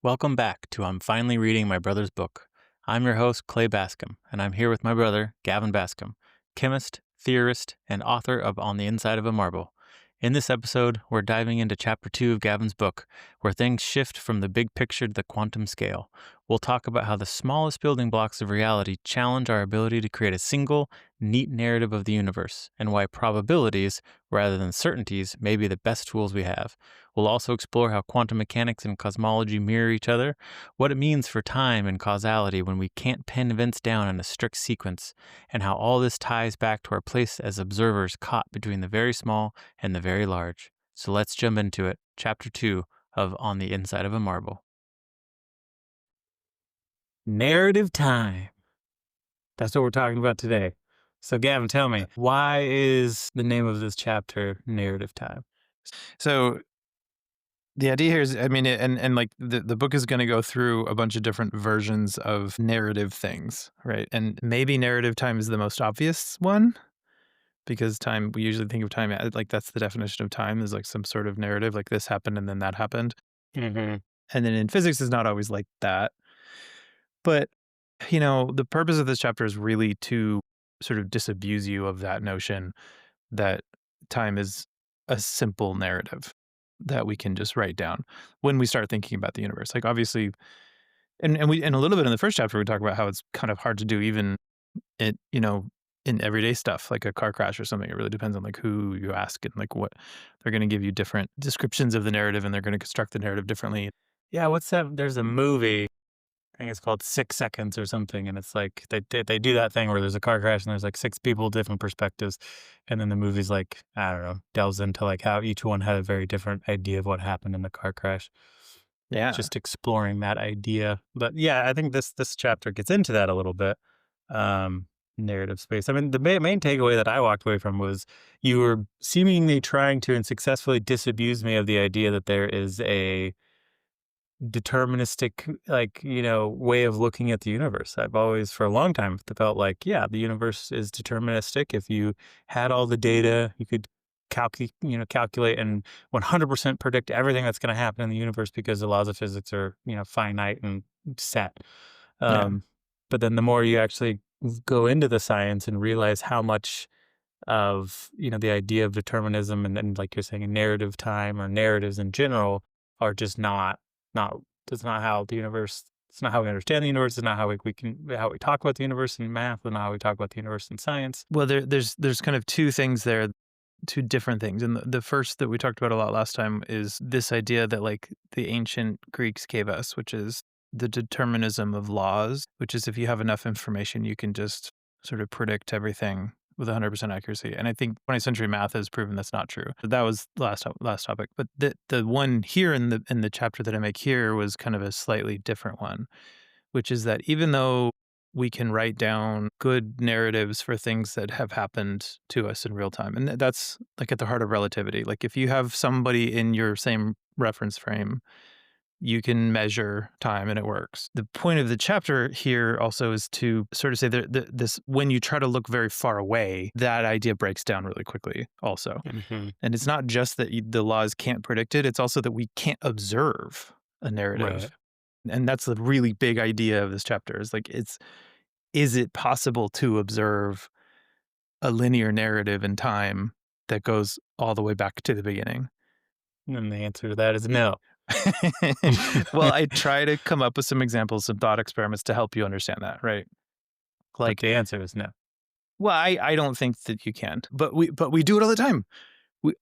Welcome back to I'm Finally Reading My Brother's Book. I'm your host, Clay Bascom, and I'm here with my brother, Gavin Bascom, chemist, theorist, and author of On the Inside of a Marble. In this episode, we're diving into Chapter 2 of Gavin's book, where things shift from the big picture to the quantum scale. We'll talk about how the smallest building blocks of reality challenge our ability to create a single, neat narrative of the universe, and why probabilities, rather than certainties, may be the best tools we have. We'll also explore how quantum mechanics and cosmology mirror each other, what it means for time and causality when we can't pin events down in a strict sequence, and how all this ties back to our place as observers caught between the very small and the very large. So let's jump into it. Chapter 2 of On the Inside of a Marble. Narrative time. That's what we're talking about today. So Gavin, tell me, why is the name of this chapter Narrative Time? So the idea here is, and like the book is going to go through a bunch of different versions of narrative things, right? And maybe narrative time is the most obvious one because time, we usually think of time like that's the definition of time is like some sort of narrative, like this happened and then that happened. Mm-hmm. And then in physics is not always like that. But, the purpose of this chapter is really to sort of disabuse you of that notion that time is a simple narrative that we can just write down when we start thinking about the universe. Like obviously, and a little bit in the first chapter we talk about how it's kind of hard to do even in everyday stuff like a car crash or something. It really depends on like who you ask and like what they're going to give you different descriptions of the narrative and they're going to construct the narrative differently. Yeah, what's that? There's a movie. I think it's called 6 Seconds or something, and it's like they do that thing where there's a car crash and there's like six people, different perspectives, and then the movie's like, I don't know, delves into like how each one had a very different idea of what happened in the car crash. Yeah. Just exploring that idea. But yeah, I think this chapter gets into that a little bit. Narrative space. I mean, the main takeaway that I walked away from was you were seemingly trying to and successfully disabuse me of the idea that there is a deterministic way of looking at the universe. I've always for a long time felt like, yeah, the universe is deterministic. If you had all the data, you could calculate and 100% predict everything that's going to happen in the universe because the laws of physics are finite and set. Yeah. But then the more you actually go into the science and realize how much of the idea of determinism and like you're saying narrative time or narratives in general are just not that's not how the universe, it's not how we understand the universe, it's not how how we talk about the universe in math, and not how we talk about the universe in science. Well, there's kind of two things there, two different things. And the first that we talked about a lot last time is this idea that like the ancient Greeks gave us, which is the determinism of laws, which is if you have enough information, you can just sort of predict everything with 100% accuracy. And I think 20th century math has proven that's not true. That was last topic. But the one here in the chapter that I make here was kind of a slightly different one, which is that even though we can write down good narratives for things that have happened to us in real time, and that's like at the heart of relativity. Like if you have somebody in your same reference frame, you can measure time and it works. The point of the chapter here also is to sort of say that this, when you try to look very far away, that idea breaks down really quickly also. Mm-hmm. And it's not just that the laws can't predict it, it's also that we can't observe a narrative. Right. And that's the really big idea of this chapter is like, is it possible to observe a linear narrative in time that goes all the way back to the beginning? And the answer to that is no. Well, I try to come up with some examples, some thought experiments to help you understand that, right? But Like, the answer is no. well, I don't think that you can, but we do it all the time.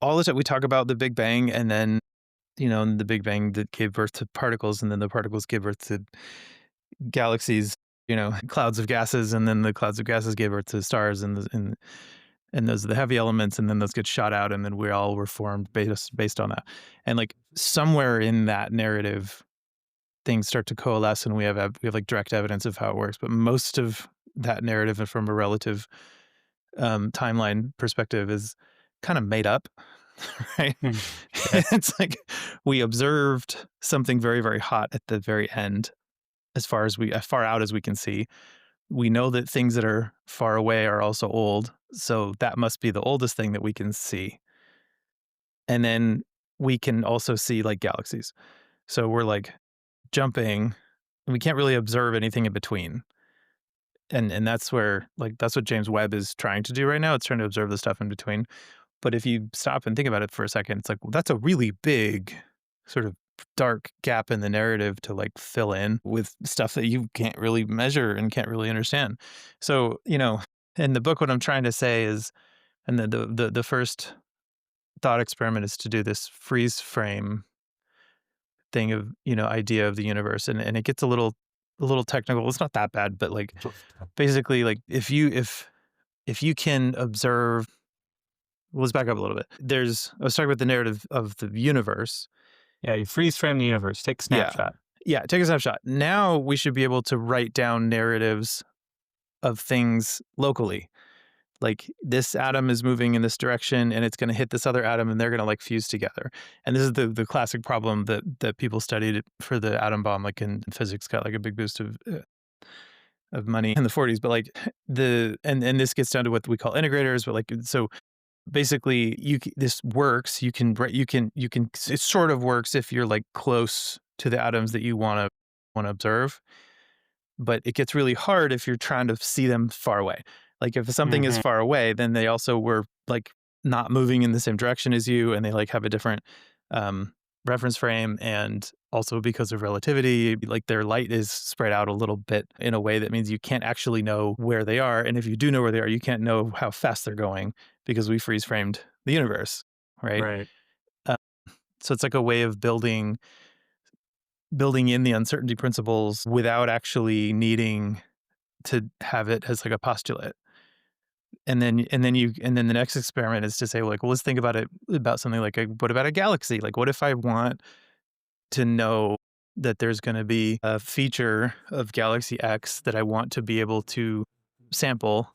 All the time we talk about the Big Bang, and then in the Big Bang that gave birth to particles, and then the particles gave birth to galaxies, clouds of gases, and then the clouds of gases gave birth to stars, and those are the heavy elements, and then those get shot out, and then we all were formed based on that. And like somewhere in that narrative, things start to coalesce, and we have like direct evidence of how it works. But most of that narrative, and from a relative timeline perspective, is kind of made up, right? Okay. It's like we observed something very, very hot at the very end, as far out as we can see. We know that things that are far away are also old, so that must be the oldest thing that we can see. And then we can also see like galaxies. So we're like, jumping, and we can't really observe anything in between. And that's where like that's what James Webb is trying to do right now. It's trying to observe the stuff in between. But if you stop and think about it for a second, it's like, well, that's a really big sort of dark gap in the narrative to like fill in with stuff that you can't really measure and can't really understand. So, in the book, what I'm trying to say is, and the first thought experiment is to do this freeze frame thing of, idea of the universe. And it gets a little technical. It's not that bad, but like basically like if you can observe, let's back up a little bit. I was talking about the narrative of the universe. Yeah, you freeze frame the universe, take a Yeah. snapshot. Yeah. Take a snapshot. Now we should be able to write down narratives of things locally. Like this atom is moving in this direction and it's going to hit this other atom and they're going to like fuse together. And this is the classic problem that people studied for the atom bomb, like in physics, got like a big boost of money in the 40s. But like and this gets down to what we call integrators. But like, so basically this works. You can it sort of works if you're like close to the atoms that you want to observe, but it gets really hard if you're trying to see them far away. Like if something is Mhm. far away, then they also were like not moving in the same direction as you, and they like have a different um, reference frame. And also because of relativity, like their light is spread out a little bit in a way that means you can't actually know where they are. And if you do know where they are, you can't know how fast they're going because we freeze framed the universe, right? Right. Uh, so it's like a way of building in the uncertainty principles without actually needing to have it as like a postulate. And then the next experiment is to say like, well, let's think about it about something like what about a galaxy? Like what if I want to know that there's going to be a feature of galaxy X that I want to be able to sample,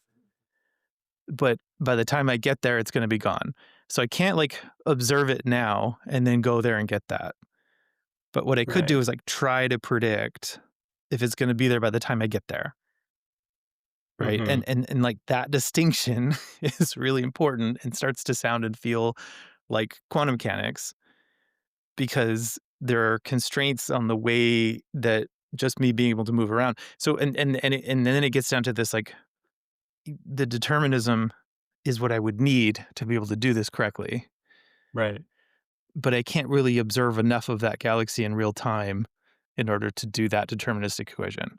but by the time I get there it's going to be gone. So I can't like observe it now and then go there and get that. But what I could Right. do is like try to predict if it's going to be there by the time I get there. Right, Mhm. and like, that distinction is really important and starts to sound and feel like quantum mechanics because there are constraints on the way that just me being able to move around. So and then it gets down to this, like, the determinism is what I would need to be able to do this correctly, Right. but I can't really observe enough of that galaxy in real time in order to do that deterministic equation.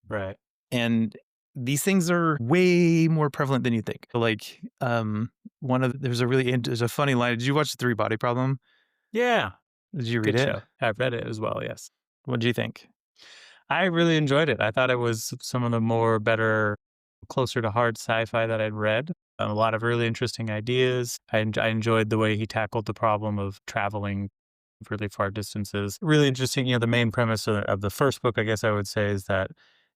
Right. And these things are way more prevalent than you think. Like, there's a funny line. Did you watch The Three Body Problem? Yeah. Did you read Good it? show. I've read it as well, yes. What did you think? I really enjoyed it. I thought it was some of the more better, closer to hard sci-fi that I'd read. A lot of really interesting ideas. I enjoyed the way he tackled the problem of traveling really far distances. Really interesting. The main premise of the first book, I guess I would say, is that,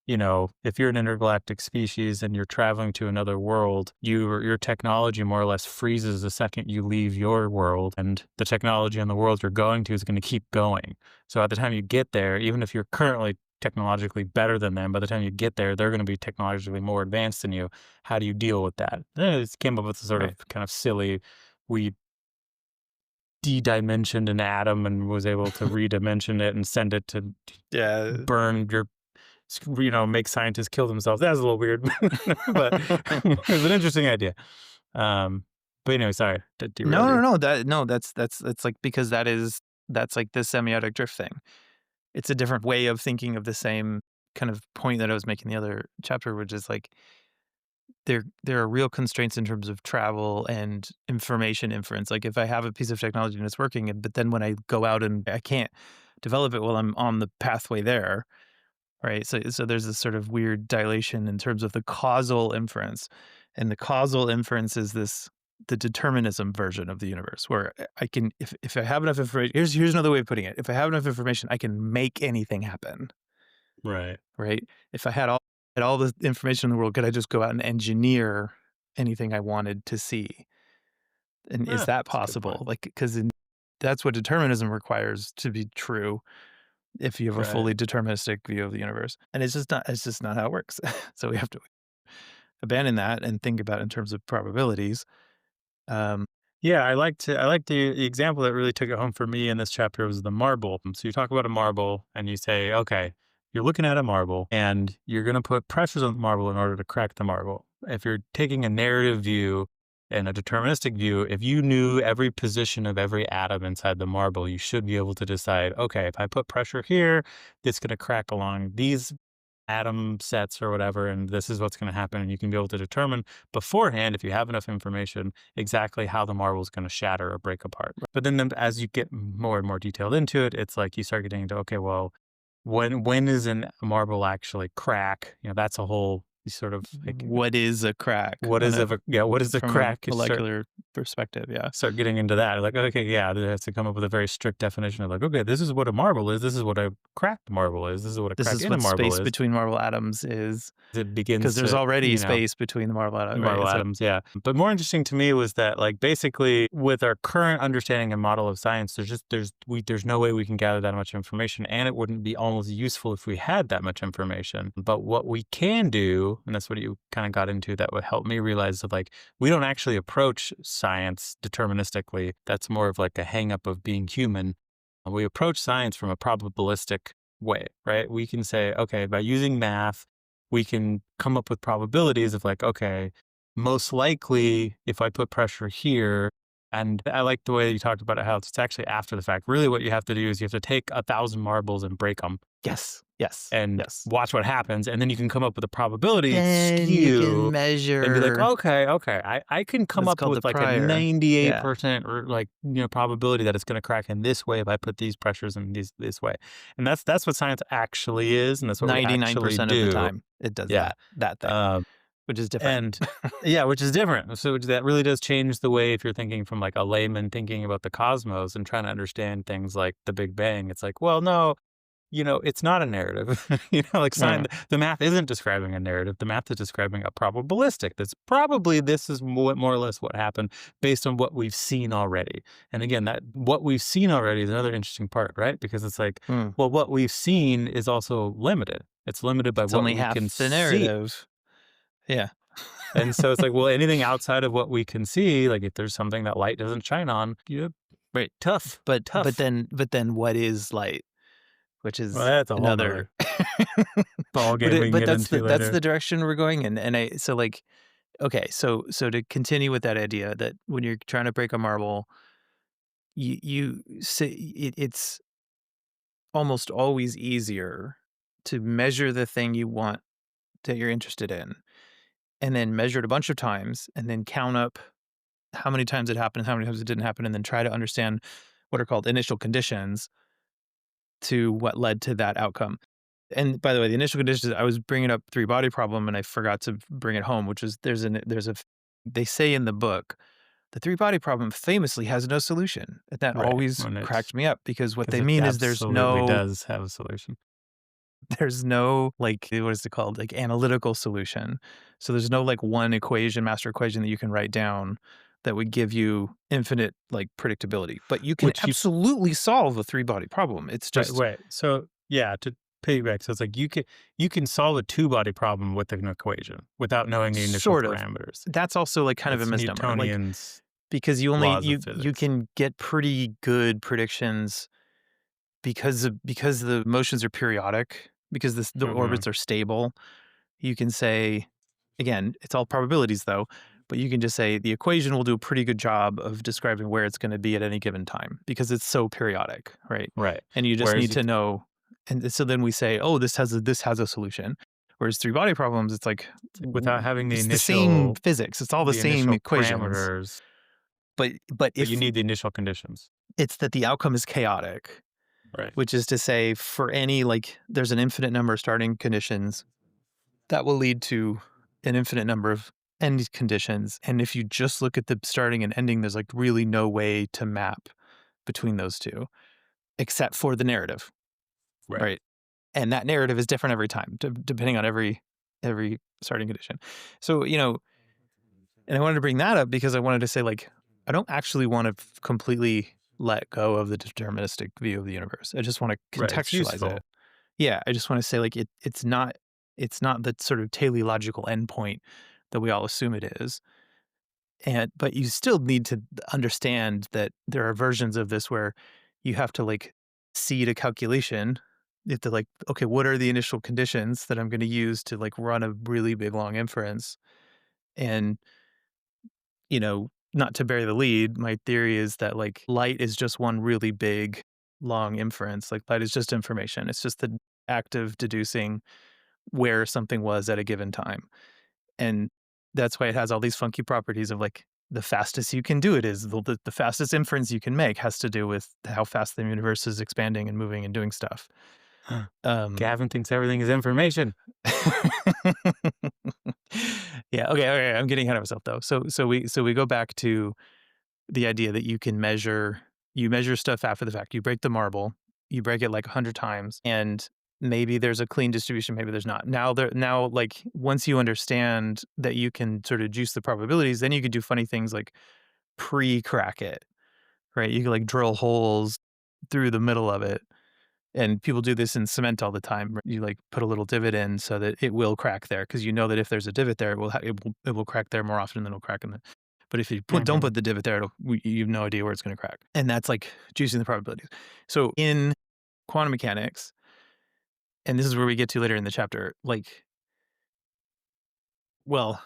if you're an intergalactic species and you're traveling to another world, your technology more or less freezes the second you leave your world, and the technology in the world you're going to is going to keep going. So at the time you get there, even if you're currently technologically better than them, by the time you get there, they're going to be technologically more advanced than you. How do you deal with that? It came up with a sort Right. of kind of silly, we de-dimensioned an atom and was able to redimension it and send it to Yeah. burn make scientists kill themselves. That was a little weird, but it was an interesting idea. But anyway, sorry to derail No, no, you. no. That's like because that's like the semiotic drift thing. It's a different way of thinking of the same kind of point that I was making the other chapter, which is like there are real constraints in terms of travel and information inference. Like if I have a piece of technology and it's working, but then when I go out and I can't develop it while I'm on the pathway there, right? So there's this sort of weird dilation in terms of the causal inference, and the causal inference is the determinism version of the universe where I can if I have enough information. Here's another way of putting it: if I have enough information, I can make anything happen. Right. Right? If I had all the information in the world, could I just go out and engineer anything I wanted to see? And is that That's a good point. possible? Like, because that's what determinism requires to be true if you have a Right. fully deterministic view of the universe. And it's just not how it works. So we have to abandon that and think about it in terms of probabilities. Yeah, I like the example that really took it home for me in this chapter was the marble. So you talk about a marble and you say, okay, you're looking at a marble and you're going to put pressures on the marble in order to crack the marble. If you're taking a narrative view and a deterministic view, if you knew every position of every atom inside the marble, you should be able to decide, okay, if I put pressure here, it's going to crack along these atom sets or whatever, and this is what's going to happen. And you can be able to determine beforehand, if you have enough information, exactly how the marble is going to shatter or break apart. But then as you get more and more detailed into it, it's like you start getting into, okay, well, when is a marble actually crack? That's a whole sort of like, What is a crack what is what is a from a crack? You molecular perspective? Yeah. start getting into that. Like, okay, yeah, they have to come up with a very strict definition of like, okay, this is what a marble is. This is what a cracked marble is. This is what a This crack is in a what marble space is. between marble atoms is, It because begins there's to, already space between the marble atom, right? Marvel So Adams, yeah. But more interesting to me was that, like, basically, with our current understanding and model of science, there's no way we can gather that much information, and it wouldn't be almost useful if we had that much information. But what we can do, and that's what you kind of got into, that would help me realize that, like, we don't actually approach science deterministically. That's more of like a hang up of being human. We approach science from a probabilistic way, right? We can say, okay, by using math, we can come up with probabilities of like, okay, most likely if I put pressure here, and I like the way you talked about it, how it's actually after the fact. Really, what you have to do is you have to take 1,000 marbles and break them yes, yes, and yes. watch what happens. And then you can come up with a probability Then you can skew and be like, measure okay, I can come what's up called the with like a prior. Yeah. 98% or like, probability that it's going to crack in this way if I put these pressures in this way. And that's what science actually is. And that's what we actually 99% of the do. time it does Yeah. that thing, Um, which is different. and yeah, which is different. So that really does change the way if you're thinking from like a layman thinking about the cosmos and trying to understand things like the Big Bang. It's like, well, no, it's not a narrative. Like Mm. the math isn't describing a narrative. The math is describing a probabilistic. That's probably this is more or less what happened based on what we've seen already. And again, that what we've seen already is another interesting part, right? Because it's like, Mm. well, what we've seen is also limited. It's limited by It's what only we can half the see. narrative. Yeah. And so it's like, well, anything outside of what we can see, like if there's something that light doesn't shine on, Right. tough, But tough. then what is light? Which Well, is that's a whole another nother ball but game we can get that's into the later. direction we're going in, and I so, like, okay, so to continue with that idea that when you're trying to break a marble, you say it's almost always easier to measure the thing you want that you're interested in, and then measure it a bunch of times, and then count up how many times it happened, how many times it didn't happen, and then try to understand what are called initial conditions to what led to that outcome. And by the way, the initial conditions, I was bringing up three body problem and I forgot to bring it home, which is they say in the book, the three body problem famously has no solution. And that Right, always when it's cracked me up because what because they it mean is absolutely does have a solution. there's no like, what is it called? Like analytical solution. So there's no like one equation, master equation that you can write down that would give you infinite like predictability. But you can Which you absolutely solve a three body problem. It's just right. So, yeah, to piggyback, so it's like you can solve a two-body problem with an equation without knowing the initial sort of. parameters. That's also like kind of a That's misnomer. Like Newtonian's because you only laws of you physics. can get pretty good predictions because the motions are periodic, because the Mhm. orbits are stable. You can say, again, it's all probabilities though, but you can just say the equation will do a pretty good job of describing where it's going to be at any given time because it's so periodic, right? Right. And you just Whereas need you to know. And so then we say, oh, this has a solution. Whereas three body problems, it's like without having it's the same physics. It's all the the same initial equations. parameters, But but you if need the initial conditions. it's that the outcome is chaotic, Right. which is to say, for any like, there's an infinite number of starting conditions that will lead to an infinite number of end conditions. And if you just look at the starting and ending, there's like really no way to map between those two, except for the narrative, Right. right? And that narrative is different every time, depending on every starting condition. So and I wanted to bring that up because I wanted to say like I don't actually want to completely let go of the deterministic view of the universe. I just want to Right. It's contextualize it. useful. Yeah, I just want to say like it's not the sort of teleological endpoint that we all assume it is. But you still need to understand that there are versions of this where you have to like seed a calculation. You have to like, okay, what are the initial conditions that I'm going to use to like run a really big long inference? And, not to bury the lead, my theory is that like light is just one really big long inference. Like light is just information. It's just the act of deducing where something was at a given time. And that's why it has all these funky properties of like the fastest you can do it is the fastest inference you can make has to do with how fast the universe is expanding and moving and doing stuff. Um, Gavin thinks everything is information. yeah. Okay. I'm getting ahead of myself though. So we go back to the idea that you measure stuff after the fact. You break the marble, you break it like 100 times, and maybe there's a clean distribution, maybe there's not. Now like once you understand that you can sort of juice the probabilities, then you can do funny things like pre-crack it, right? You can like drill holes through the middle of it. And people do this in cement all the time. You like put a little divot in so that it will crack there because you know that if there's a divot there, it will crack there more often than it'll crack in the. But if you don't Mhm. put the divot there, you have no idea where it's going to crack, and that's like juicing the probabilities. So in quantum mechanics, and this is where we get to later in the chapter, like, well,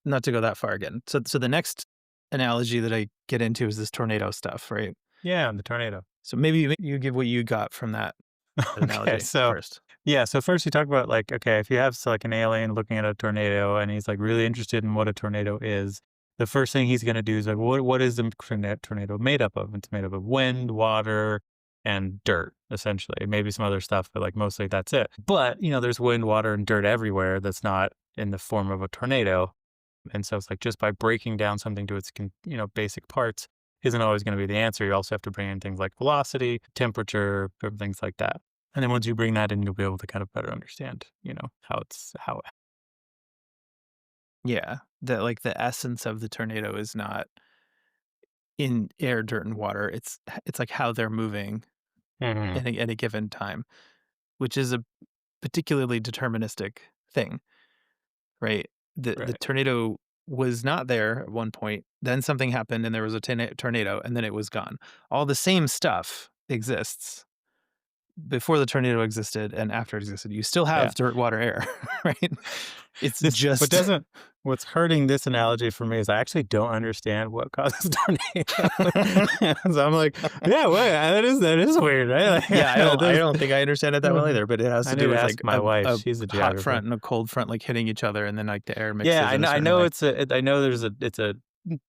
not to go that far again. So the next analogy that I get into is this tornado stuff, right? Yeah, and the tornado. So maybe you give what you got from that Okay, analogy so first. yeah, so first you talk about like, okay, if you have like an alien looking at a tornado and he's like really interested in what a tornado is, the first thing he's going to do is like, what is the tornado made up of? It's made up of wind, water, and dirt, essentially. Maybe some other stuff, but like mostly that's it. But there's wind, water, and dirt everywhere that's not in the form of a tornado. And so it's like just by breaking down something to its basic parts isn't always going to be the answer. You also have to bring in things like velocity, temperature, things like that. And then once you bring that in, you'll be able to kind of better understand, how. Yeah, that like the essence of the tornado is not in air, dirt, and water. It's like how they're moving Mhm. at a given time, which is a particularly deterministic thing, right? The Right. tornado was not there at one point, then something happened and there was a tornado, and then it was gone. All the same stuff exists before the tornado existed and after it existed. You still Yeah. have dirt, water, air, right? It's This what just doesn't what's hurting this analogy for me is I actually don't understand what causes tornadoes. So I'm like, yeah, wait, that is weird, right? Like, Yeah, I there's don't think I understand it that well either, but it has I to need do to with, ask like, my wife. a She's a hot geographer. front and a cold front, like, hitting each other, and then, like, the air Yeah, mixes I in a know I certain know way. I know it's a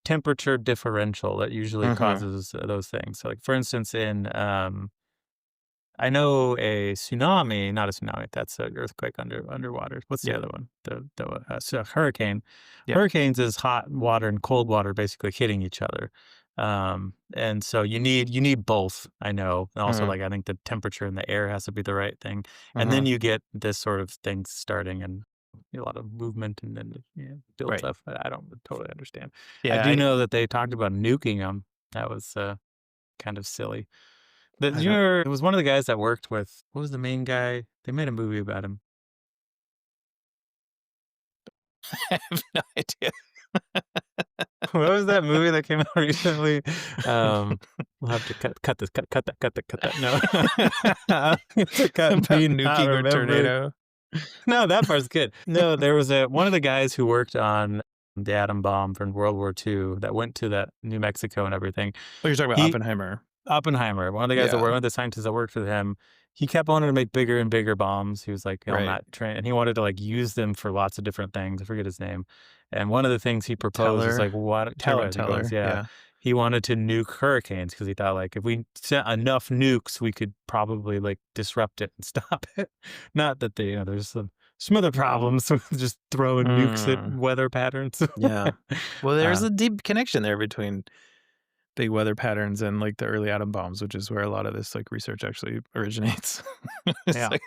temperature differential that usually Mhm. causes those things. So, like, for instance, I know a tsunami, not a tsunami, that's an earthquake underwater. What's the Yeah, other one? So hurricane. yeah. Hurricanes is hot water and cold water basically hitting each other. And so you need both, I know. And also, Mhm, like, I think the temperature in the air has to be the right thing. And then mhm. you get this sort of thing starting and a lot of movement and then builds Right. up. I don't totally understand. I Yeah, do know that they talked about nuking them. That was kind of silly. The I you don't remember it was one of the guys that worked with what was the main guy? They made a movie about him. I have no idea. What was that movie that came out recently? We'll have to cut that. No. To cut About me not nuking a remembering. tornado. No, that part's good. No, there was one of the guys who worked on the atom bomb from World War II that went to that New Mexico and everything. Oh, you're talking about He Oppenheimer. Oppenheimer, one Yeah, of the scientists that worked with him, he kept wanting to make bigger and bigger bombs. He was like on right. that train, and he wanted to like use them for lots of different things. I forget his name. And one of the things he proposed is Teller. like, what You're talking Teller, I about think it was, Teller, yeah. yeah. He wanted to nuke hurricanes because he thought like if we sent enough nukes, we could probably like disrupt it and stop it. Not that there's some other problems with just throwing nukes at Mm, weather patterns. yeah. Well, there's uh, a deep connection there between big weather patterns and, like, the early atom bombs, which is where a lot of this, like, research actually originates. It's, yeah. like,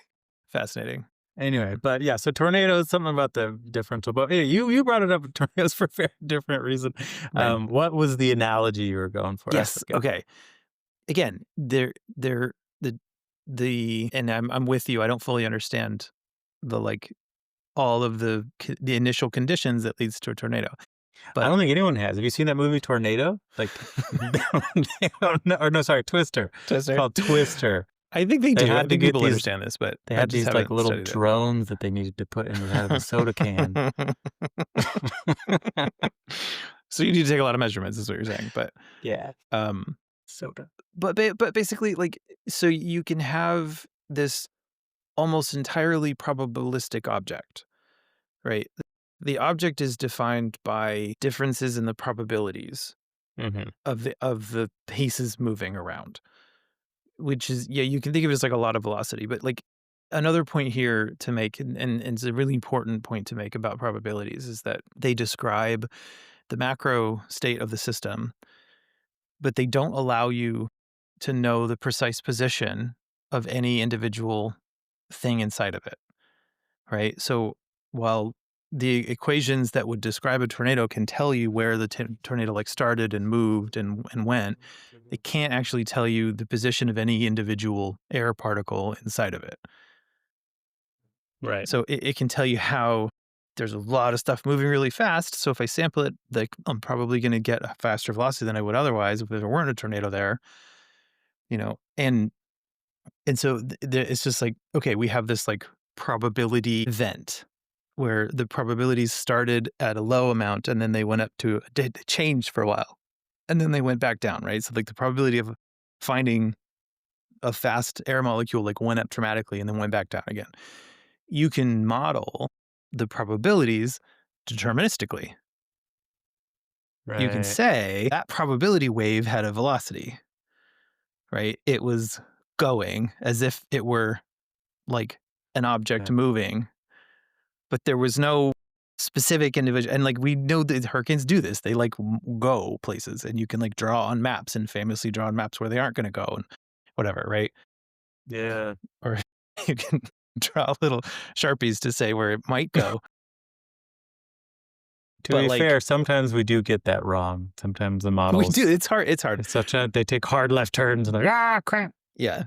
fascinating. Anyway, but yeah, so tornadoes, something about the differential. But yeah, you brought it up with tornadoes for a very different reason. Right. What was the analogy you were going for? I Yes, forget. okay. Again, they're the and I'm with you, I don't fully understand the, like, all of the initial conditions that leads to a tornado. I But don't think anyone has. Have you seen that movie Tornado? Like, or no, sorry, Twister. It's Twister, called Twister. I think they They do. I had to think get people these. understand this, but They I had just these like haven't little studied it. drones that they needed to put inside of a soda can. So you need to take a lot of measurements, is what you're saying. But Yeah, um, soda. but basically, like, so you can have this almost entirely probabilistic object, right? The object is defined by differences in the probabilities Hmm. of the pieces moving around, which is, yeah, you can think of it as like a lot of velocity. But like another point here to make, and it's a really important point to make about probabilities, is that they describe the macro state of the system, but they don't allow you to know the precise position of any individual thing inside of it, right? So while the equations that would describe a tornado can tell you where the tornado like started and moved and went, they can't actually tell you the position of any individual air particle inside of it. Right. So it can tell you how there's a lot of stuff moving really fast. So if I sample it, like I'm probably going to get a faster velocity than I would otherwise if there weren't a tornado there, you know. And so it's just like, okay, we have this like probability event where the probabilities started at a low amount and then they went up to they changed for a while and then they went back down, right? So like the probability of finding a fast air molecule like went up dramatically and then went back down again. You can model the probabilities deterministically. You can Right. say that probability wave had a velocity, right? It was going as if it were like an object Right. moving, but there was no specific individual. And like we know that hurricanes do this. They like go places and you can like draw on maps and famously draw on maps where they aren't going to go and whatever, right? Yeah. Or you can draw little Sharpies to say where it might go. To But be like fair, sometimes we do get that wrong. Sometimes the we do, models, it's hard. It's hard. it's such a, they take hard left turns and like, ah, crap. Yeah.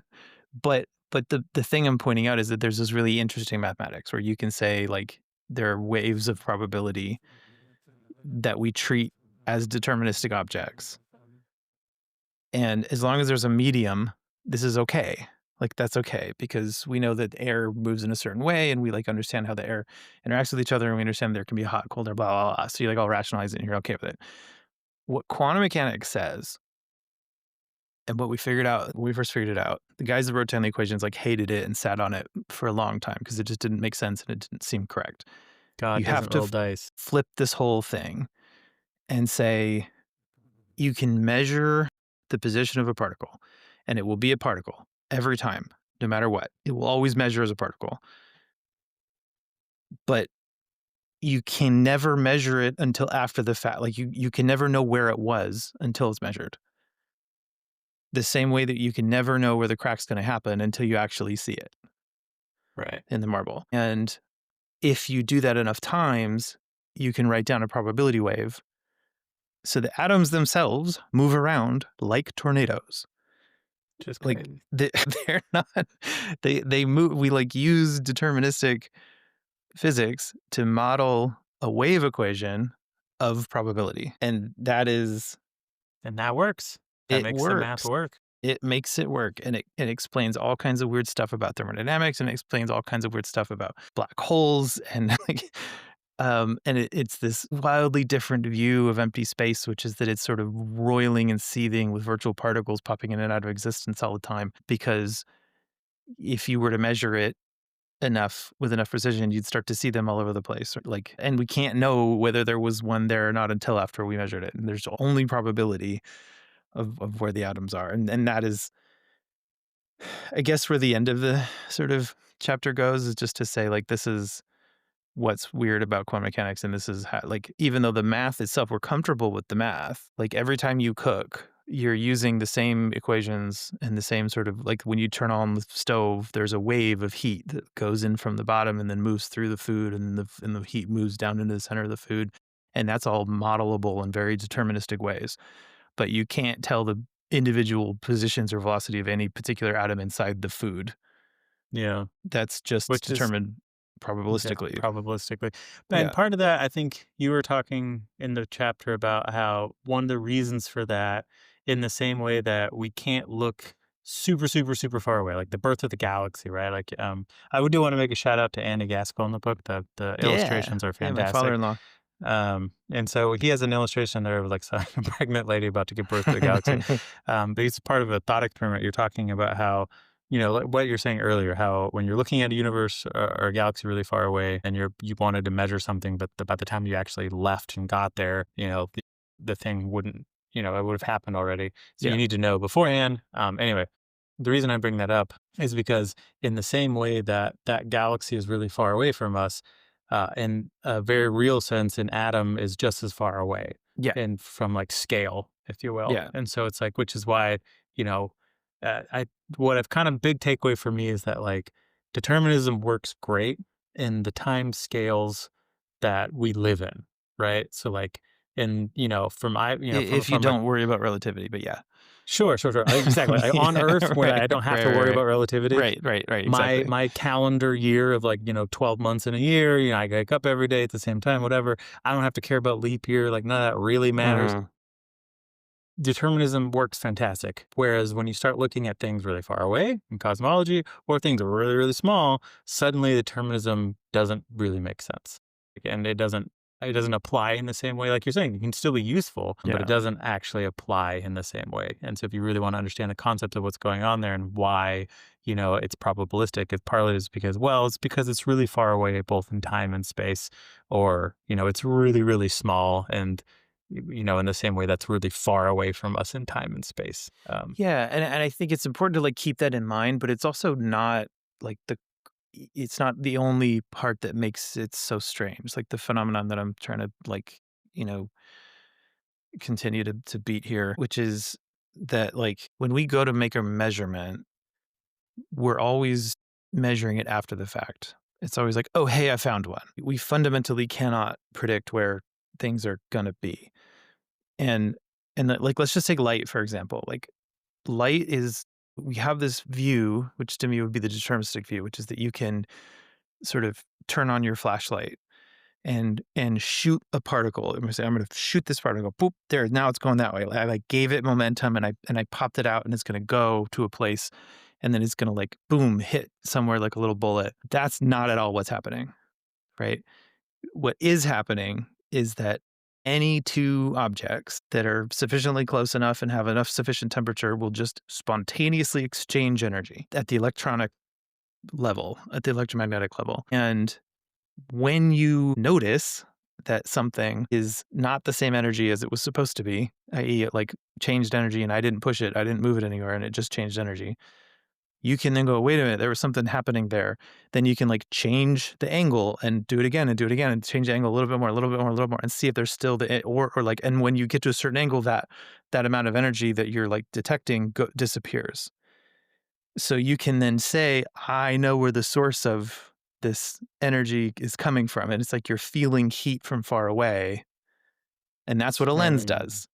But the thing I'm pointing out is that there's this really interesting mathematics where you can say like there are waves of probability that we treat as deterministic objects. And as long as there's a medium, this is okay. Like that's okay because we know that air moves in a certain way and we like understand how the air interacts with each other and we understand there can be hot, cold, or blah, blah, blah. So you like all rationalize it and you're okay with it. What quantum mechanics says and what we figured out when we first figured it out, the guys that wrote down the equations like hated it and sat on it for a long time because it just didn't make sense and it didn't seem correct. God You have doesn't to roll dice. flip this whole thing and say you can measure the position of a particle and it will be a particle every time, no matter what. It will always measure as a particle, but you can never measure it until after the fact. Like you can never know where it was until it's measured. The same way that you can never know where the crack's going to happen until you actually see it Right. in the marble. And if you do that enough times, you can write down a probability wave. So the atoms themselves move around like tornadoes. Just Like crazy. they're not they move, we like use deterministic physics to model a wave equation of probability. And that is And that works. That it makes the math works. work. It makes it work and it explains all kinds of weird stuff about thermodynamics and it explains all kinds of weird stuff about black holes and like and it's this wildly different view of empty space, which is that it's sort of roiling and seething with virtual particles popping in and out of existence all the time. Because if you were to measure it enough with enough precision, you'd start to see them all over the place. Like, and we can't know whether there was one there or not until after we measured it. And there's only probability of where the atoms are. And that is, I guess, where the end of the sort of chapter goes, is just to say, like, this is what's weird about quantum mechanics. And this is how, like, even though the math itself, we're comfortable with the math, like every time you cook, you're using the same equations and the same sort of, like when you turn on the stove, there's a wave of heat that goes in from the bottom and then moves through the food and the heat moves down into the center of the food. And that's all modelable in very deterministic ways. But you can't tell the individual positions or velocity of any particular atom inside the food. Yeah. That's just Which is determined. Exactly, probabilistically. probabilistically. And Yeah. part of that, I think you were talking in the chapter about how one of the reasons for that, in the same way that we can't look super, super, super far away, like the birth of the galaxy, right? Like, I would do want to make a shout out to Andy Gaskell in the book. The Yeah. illustrations are Yeah, my fantastic. father-in-law. And so he has an illustration there of like a pregnant lady about to give birth to a galaxy. But it's part of a thought experiment. You're talking about how, like what you're saying earlier, how when you're looking at a universe or a galaxy really far away and you wanted to measure something, but by the time you actually left and got there, the thing wouldn't, it would have happened already. So you Yeah. need to know beforehand. Anyway, the reason I bring that up is because in the same way that that galaxy is really far away from us, in a very real sense, an atom is just as far away Yeah. and from like scale, if you will. Yeah. And so it's like, which is why, you know, I what I've kind of big takeaway for me is that like determinism works great in the time scales that we live in, right? So like, and from If you from a don't worry about relativity, but yeah. sure, sure, sure. Exactly. Like on Yeah, Earth, where right, I don't have to right, worry right. about relativity, Right, right, right, my exactly. my calendar year of like 12 months in a year, I wake up every day at the same time, whatever. I don't have to care about leap year. Like none of that really matters. Mhm. Determinism works fantastic. Whereas when you start looking at things really far away in cosmology or things really, really small, suddenly determinism doesn't really make sense. And it doesn't apply in the same way. Like you're saying, it can still be useful, but it Yeah. doesn't actually apply in the same way. And so if you really want to understand the concept of what's going on there and why, it's probabilistic, it's partly is because, well, it's because it's really far away, both in time and space, or, it's really, really small. And in the same way that's really far away from us in time and space. Yeah, and I think it's important to, like, keep that in mind, but it's also not, like, it's not the only part that makes it so strange, like, the phenomenon that I'm trying to, like, you know, continue to beat here, which is that, like, when we go to make a measurement, we're always measuring it after the fact. It's always like, "Oh, hey, I found one." We fundamentally cannot predict where things are gonna be. And like, let's just take light, for example. Like, light is we have this view, which to me would be the deterministic view, which is that you can sort of turn on your flashlight and shoot a particle. I'm gonna say, I'm gonna shoot this particle. Boop, there. Now it's going that way. I like gave it momentum and I popped it out and it's gonna go to a place and then it's gonna like boom hit somewhere like a little bullet. That's not at all what's happening, right? What is happening is that any two objects that are sufficiently close enough and have enough sufficient temperature will just spontaneously exchange energy at the electronic level, at the electromagnetic level. And when you notice that something is not the same energy as it was supposed to be, i.e., it like changed energy and I didn't push it, I didn't move it anywhere, and it just changed energy, you can then go, wait a minute, there was something happening there. Then you can like change the angle and do it again and do it again and change the angle a little bit more, a little bit more, a little more, and see if there's still or like, and when you get to a certain angle, that amount of energy that you're like detecting disappears. So you can then say, I know where the source of this energy is coming from. And it's like you're feeling heat from far away. And that's what a lens Sure. does.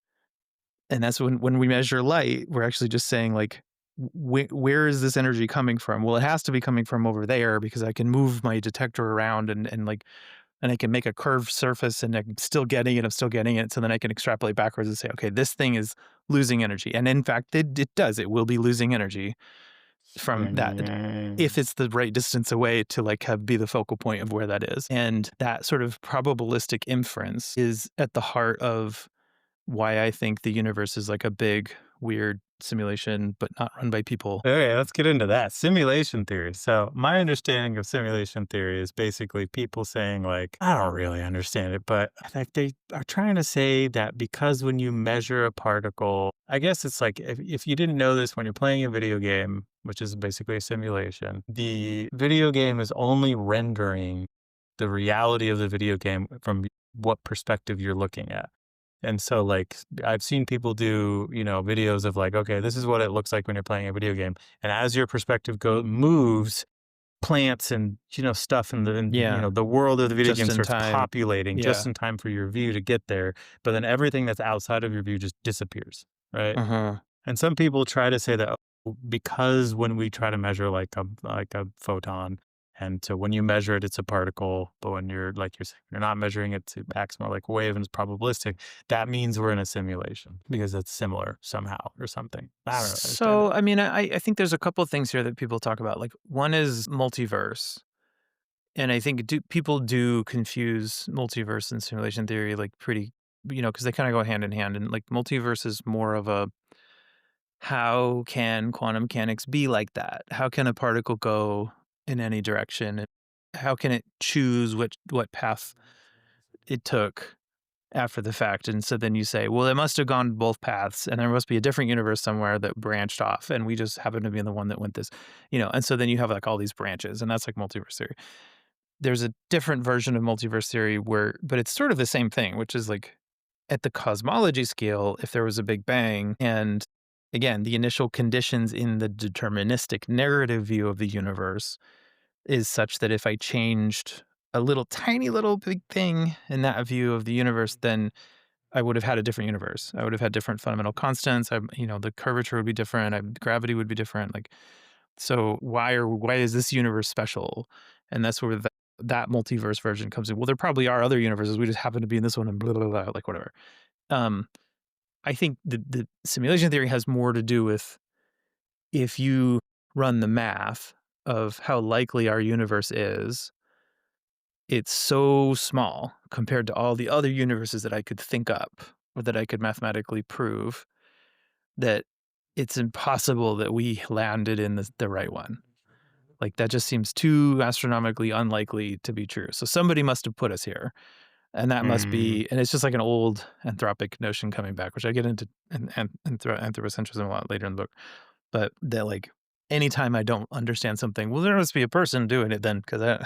And that's when we measure light, we're actually just saying like, where is this energy coming from? Well, it has to be coming from over there because I can move my detector around and like, and I can make a curved surface and I'm still getting it. I'm still getting it. So then I can extrapolate backwards and say, okay, this thing is losing energy. And in fact, it does. It will be losing energy from that if Mm. it's the right distance away to like have be the focal point of where that is. And that sort of probabilistic inference is at the heart of why I think the universe is like a big, weird simulation, but not run by people. Okay, let's get into that. Simulation theory. So, my understanding of simulation theory is basically people saying, like, I don't really understand it, but like they are trying to say that because when you measure a particle, I guess it's like if you didn't know this when you're playing a video game, which is basically a simulation, the video game is only rendering the reality of the video game from what perspective you're looking at. And so, like, I've seen people do, videos of like, okay, this is what it looks like when you're playing a video game. And as your perspective moves, plants and, stuff Yeah. the world of the video Just game in starts time. populating just Yeah. in time for your view to get there. But then everything that's outside of your view just disappears. Right. Uh-huh. And some people try to say that, oh, because when we try to measure like a photon, And so when you measure it, it's a particle. But when you're like you're saying, you're not measuring it, it acts more like a wave and it's probabilistic. That means we're in a simulation because it's similar somehow or something. I don't really understand it. So, I mean, I think there's a couple things here that people talk about. Like, one is multiverse. And I think people do confuse multiverse and simulation theory, like, pretty, because they kind of go hand in hand. And like, multiverse is more of a, how can quantum mechanics be like that? How can a particle go in any direction? And how can it choose what path it took after the fact? And so then you say, well, it must have gone both paths, and there must be a different universe somewhere that branched off, and we just happen to be in the one that went this. And so then you have like all these branches, and that's like multiverse theory. There's a different version of multiverse theory but it's sort of the same thing, which is like, at the cosmology scale, if there was a big bang, and again, the initial conditions in the deterministic narrative view of the universe is such that if I changed a little tiny little big thing in that view of the universe, then I would have had a different universe. I would have had different fundamental constants. The curvature would be different. Gravity would be different. Like, so why is this universe special? And that's where that multiverse version comes in. Well, there probably are other universes. We just happen to be in this one and blah, blah, blah, like whatever. Um, I think the simulation theory has more to do with, if you run the math of how likely our universe is, it's so small compared to all the other universes that I could think up or that I could mathematically prove, that it's impossible that we landed in the right one. Like, that just seems too astronomically unlikely to be true. So somebody must have put us here. And that must Mm. be, and it's just like an old anthropic notion coming back, which I get into anthropocentrism a lot later in the book. But that, like, anytime I don't understand something, well, there must be a person doing it then, because I,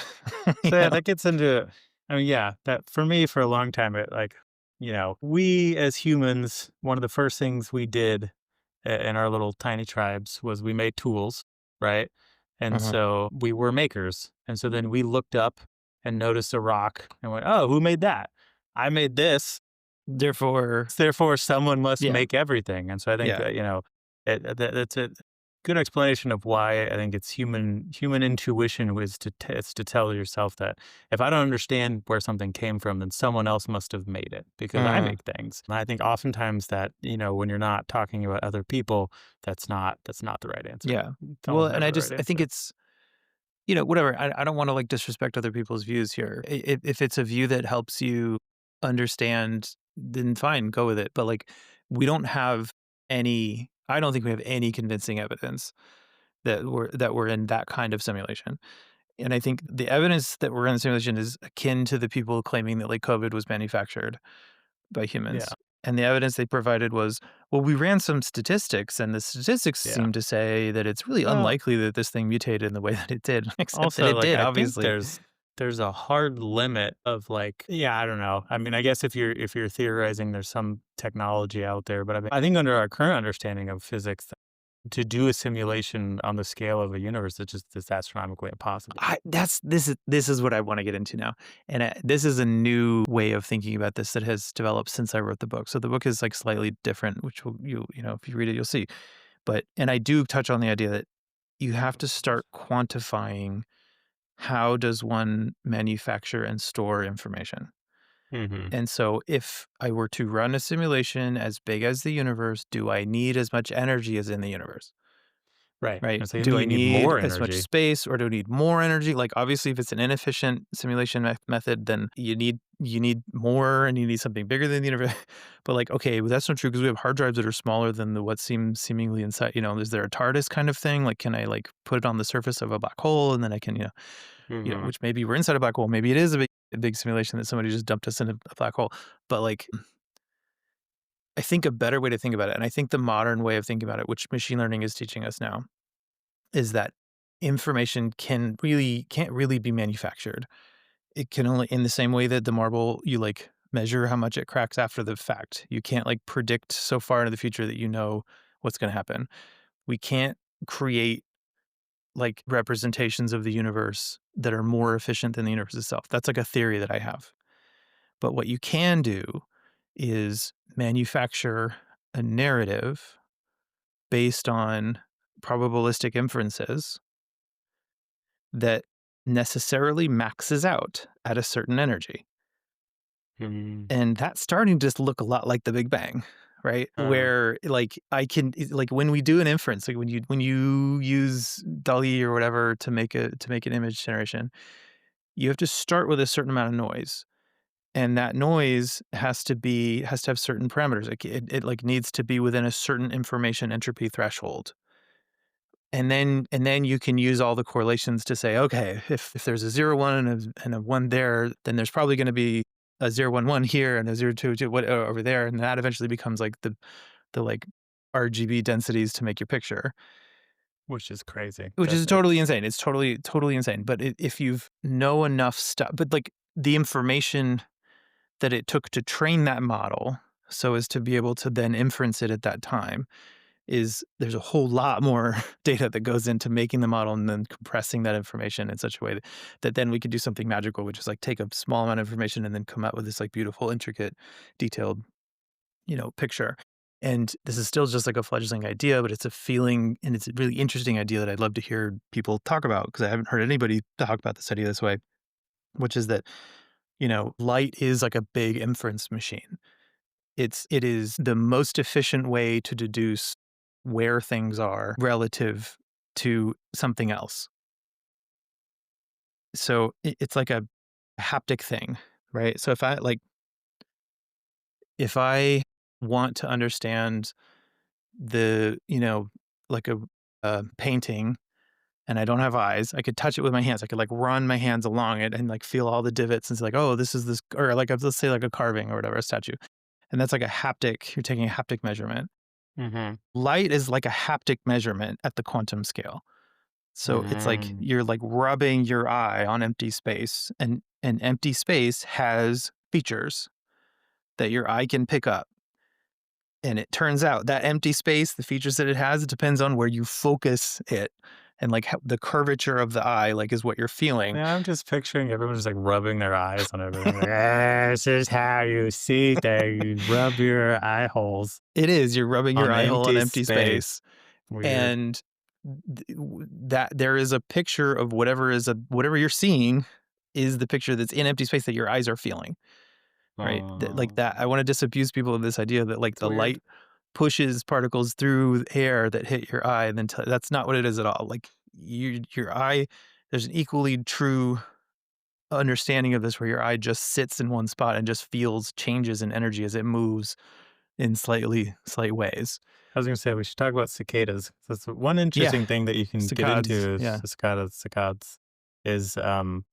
So yeah, that gets into, I mean, yeah, that for me for a long time, it like, we as humans, one of the first things we did in our little tiny tribes was we made tools, right? And uh so we were makers. And so then we looked up and noticed a rock and went, oh, who made that? I made this. Therefore, Therefore, someone must yeah, make everything. And so I think yeah, that, that's a good explanation of why I think it's human intuition was it's to tell yourself that if I don't understand where something came from, then someone else must have made it because I uh, make things. And I think oftentimes that, when you're not talking about other people, that's not the right answer. yeah. It's Well, almost and never the right I think answer. it's, whatever. I don't want to like disrespect other people's views here. If it's a view that helps you understand, then fine, go with it. But like, we don't have I don't think we have any convincing evidence that we're in that kind of simulation. And I think the evidence that we're in the simulation is akin to the people claiming that like COVID was manufactured by Yeah. humans. And the evidence they provided was, well, we ran some statistics, and the statistics Yeah. seem to say that it's really Well, unlikely that this thing mutated in the way that it did, except that also, it like, did, I think obviously. there's a hard limit of, like, yeah, I don't know. I mean, I guess if you're theorizing there's some technology out there, but I think under our current understanding of physics, to do a simulation on the scale of a universe, it's astronomically impossible. This is what I want to get into now, and this is a new way of thinking about this that has developed since I wrote the book. So the book is like slightly different, which if you read it, you'll see. And I do touch on the idea that you have to start quantifying, how does one manufacture and store information? Mhm. And so if I were to run a simulation as big as the universe, do I need as much energy as in the universe? Right. Right? And so Do I you need need more as much energy. space, or do I need more energy? Like, obviously, if it's an inefficient simulation method, then you need more, and you need something bigger than the universe. But like, okay, well, that's not true, because we have hard drives that are smaller than what seems seemingly inside. Is there a TARDIS kind of thing? Like, can I like put it on the surface of a black hole, and then I can, Mhm. which maybe we're inside a black hole. Maybe it is a big simulation that somebody just dumped us in a black hole. But like, I think a better way to think about it, and I think the modern way of thinking about it, which machine learning is teaching us now, is that information can't really be manufactured. It can only, in the same way that the marble, you like measure how much it cracks after the fact. You can't like predict so far into the future that you know what's going to happen. We can't create like representations of the universe that are more efficient than the universe itself. That's like a theory that I have. But what you can do is manufacture a narrative based on probabilistic inferences that necessarily maxes out at a certain energy. Mm. And that's starting to look a lot like the Big Bang, right? Uh, Where like like when we do an inference, like when you use DALL-E or whatever to make an image generation, you have to start with a certain amount of noise. And that noise has to have certain parameters. Like it like needs to be within a certain information entropy threshold. And then you can use all the correlations to say, okay, if there's a 0, 1 and a 1 there, then there's probably going to be a 0, 1, 1 here and a 0, 2, 2 over there. And that eventually becomes like the like RGB densities to make your picture, which is crazy. which That is totally that's insane. It's totally insane. But if you've know enough stuff, but like the information that it took to train that model so as to be able to then inference it at that time is there's a whole lot more data that goes into making the model and then compressing that information in such a way that then we could do something magical, which is like take a small amount of information and then come out with this like beautiful, intricate, detailed, picture. And this is still just like a fledgling idea, but it's a feeling and it's a really interesting idea that I'd love to hear people talk about because I haven't heard anybody talk about this idea this way, which is that, light is like a big inference machine. It is the most efficient way to deduce where things are relative to something else. So it's like a haptic thing, right? So if I want to understand the, like a painting and I don't have eyes, I could touch it with my hands. I could like run my hands along it and like feel all the divots and it's like, oh, this is this, or like let's say like a carving or whatever, a statue. And that's like a haptic, you're taking a haptic measurement. Mhm. Light is like a haptic measurement at the quantum scale. So it's like Mm. you're like rubbing your eye on empty space, and empty space has features that your eye can pick up. And it turns out that empty space, the features that it has, it depends on where you focus it. And like how, the curvature of the eye, like is what you're feeling. Yeah, I'm just picturing everyone just like rubbing their eyes on everything. Like, this is how you see things. Rub your eye holes It is, you're rubbing your on eye hole on empty empty space. space. Weird. And that there is a picture of whatever you're seeing is the picture that's in empty space that your eyes are feeling. Right? Like Oh, that I wanna disabuse people of this idea that, like, it's the weird. light pushes particles through air that hit your eye and then that's not what it is at all. Like, your eye there's an equally true understanding of this where your eye just sits in one spot and just feels changes in energy as it moves in slight ways. I was gonna say we should talk about cicadas. That's one Yeah. interesting thing that you can get Saccades, into is yeah. cicadas is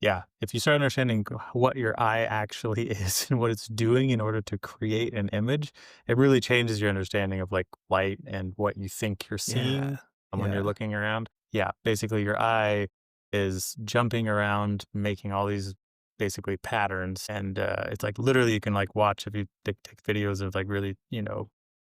yeah, if you start understanding what your eye actually is and what it's doing in order to create an image, it really changes your understanding of like light and what you think you're seeing Yeah. when you're Yeah. looking around. Yeah, basically your eye is jumping around, making all these basically patterns, and it's like literally you can like watch if you take videos of like really